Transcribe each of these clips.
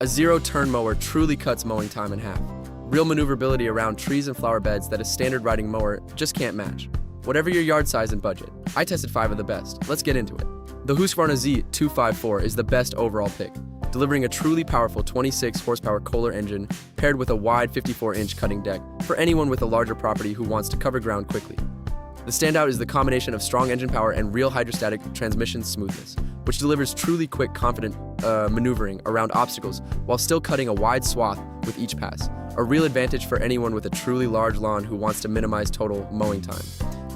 A zero-turn mower truly cuts mowing time in half. Real maneuverability around trees and flower beds that a standard riding mower just can't match. Whatever your yard size and budget. I tested 5 of the best. Let's get into it. The Husqvarna Z254 is the best overall pick, delivering a truly powerful 26 horsepower Kohler engine paired with a wide 54-inch cutting deck for anyone with a larger property who wants to cover ground quickly. The standout is the combination of strong engine power and real hydrostatic transmission smoothness, which delivers truly quick, confident maneuvering around obstacles while still cutting a wide swath with each pass. A real advantage for anyone with a truly large lawn who wants to minimize total mowing time.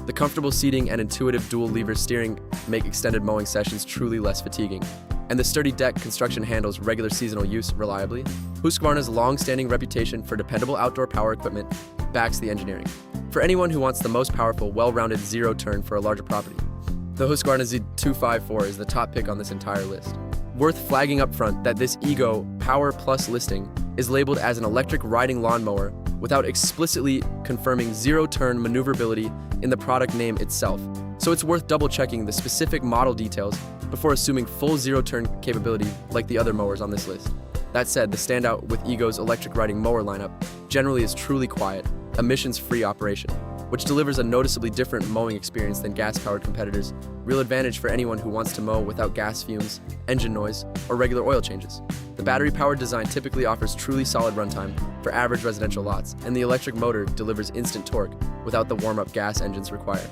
The comfortable seating and intuitive dual-lever steering make extended mowing sessions truly less fatiguing. And the sturdy deck construction handles regular seasonal use reliably. Husqvarna's long-standing reputation for dependable outdoor power equipment backs the engineering. For anyone who wants the most powerful, well-rounded zero-turn for a larger property, the Husqvarna Z254 is the top pick on this entire list. Worth flagging up front that this Ego Power Plus listing is labeled as an electric riding lawnmower without explicitly confirming zero-turn maneuverability in the product name itself, so it's worth double-checking the specific model details before assuming full zero-turn capability like the other mowers on this list. That said, the standout with Ego's electric riding mower lineup generally is truly quiet, emissions-free operation, which delivers a noticeably different mowing experience than gas-powered competitors. Real advantage for anyone who wants to mow without gas fumes, engine noise, or regular oil changes. The battery-powered design typically offers truly solid runtime for average residential lots, and the electric motor delivers instant torque without the warm-up gas engines required.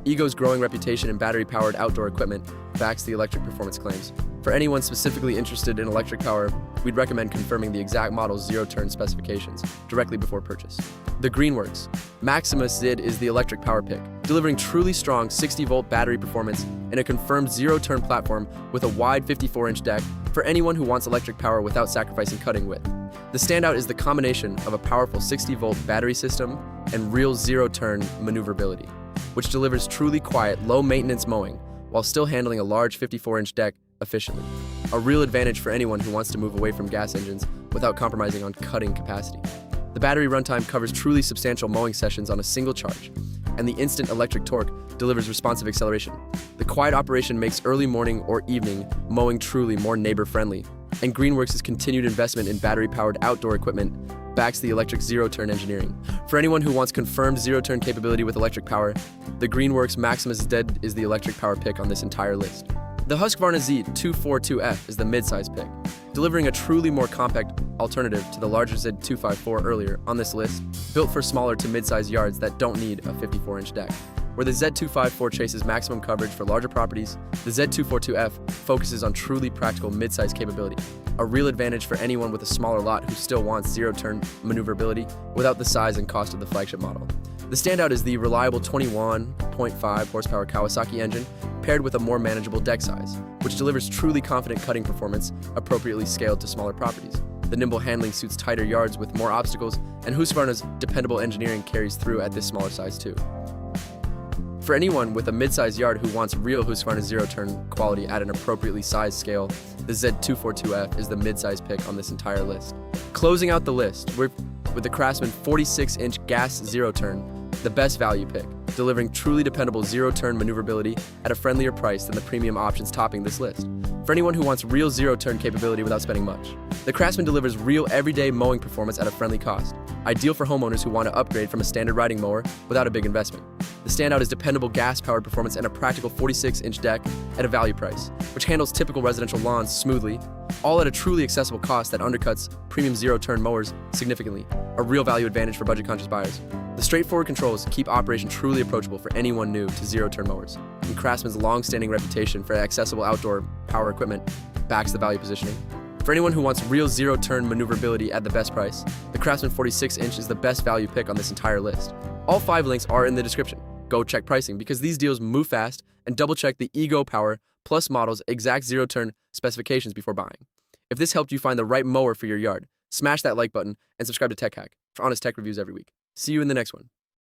Ego's growing reputation in battery-powered outdoor equipment backs the electric performance claims. For anyone specifically interested in electric power, we'd recommend confirming the exact model's zero-turn specifications directly before purchase. The Greenworks Maximus ZID is the electric power pick, delivering truly strong 60-volt battery performance and a confirmed zero-turn platform with a wide 54-inch deck for anyone who wants electric power without sacrificing cutting width. The standout is the combination of a powerful 60-volt battery system and real zero-turn maneuverability, which delivers truly quiet, low-maintenance mowing while still handling a large 54-inch deck efficiently. A real advantage for anyone who wants to move away from gas engines without compromising on cutting capacity. The battery runtime covers truly substantial mowing sessions on a single charge, and the instant electric torque delivers responsive acceleration. The quiet operation makes early morning or evening mowing truly more neighbor-friendly, and Greenworks' continued investment in battery-powered outdoor equipment backs the electric zero-turn engineering. For anyone who wants confirmed zero-turn capability with electric power, the Greenworks Maximus ZID is the electric power pick on this entire list. The Husqvarna Z242F is the mid-size pick, delivering a truly more compact alternative to the larger Z254 earlier on this list, built for smaller to mid-size yards that don't need a 54-inch deck. Where the Z254 chases maximum coverage for larger properties, the Z242F focuses on truly practical mid-size capability, a real advantage for anyone with a smaller lot who still wants zero-turn maneuverability without the size and cost of the flagship model. The standout is the reliable 21.5 horsepower Kawasaki engine paired with a more manageable deck size, which delivers truly confident cutting performance appropriately scaled to smaller properties. The nimble handling suits tighter yards with more obstacles, and Husqvarna's dependable engineering carries through at this smaller size too. For anyone with a mid-sized yard who wants real Husqvarna zero-turn quality at an appropriately sized scale, the Z242F is the mid-size pick on this entire list. Closing out the list, we're with the Craftsman 46-inch gas zero-turn, the best value pick, delivering truly dependable zero-turn maneuverability at a friendlier price than the premium options topping this list. For anyone who wants real zero-turn capability without spending much, the Craftsman delivers real everyday mowing performance at a friendly cost, ideal for homeowners who want to upgrade from a standard riding mower without a big investment. The standout is dependable gas-powered performance and a practical 46-inch deck at a value price, which handles typical residential lawns smoothly, all at a truly accessible cost that undercuts premium zero-turn mowers significantly, a real value advantage for budget-conscious buyers. The straightforward controls keep operation truly approachable for anyone new to zero-turn mowers, and Craftsman's long-standing reputation for accessible outdoor power equipment backs the value positioning. For anyone who wants real zero-turn maneuverability at the best price, the Craftsman 46-inch is the best value pick on this entire list. All 5 links are in the description. Go check pricing because these deals move fast, and double-check the Ego Power Plus model's exact zero-turn specifications before buying. If this helped you find the right mower for your yard, smash that like button and subscribe to Tech Hack for honest tech reviews every week. See you in the next one.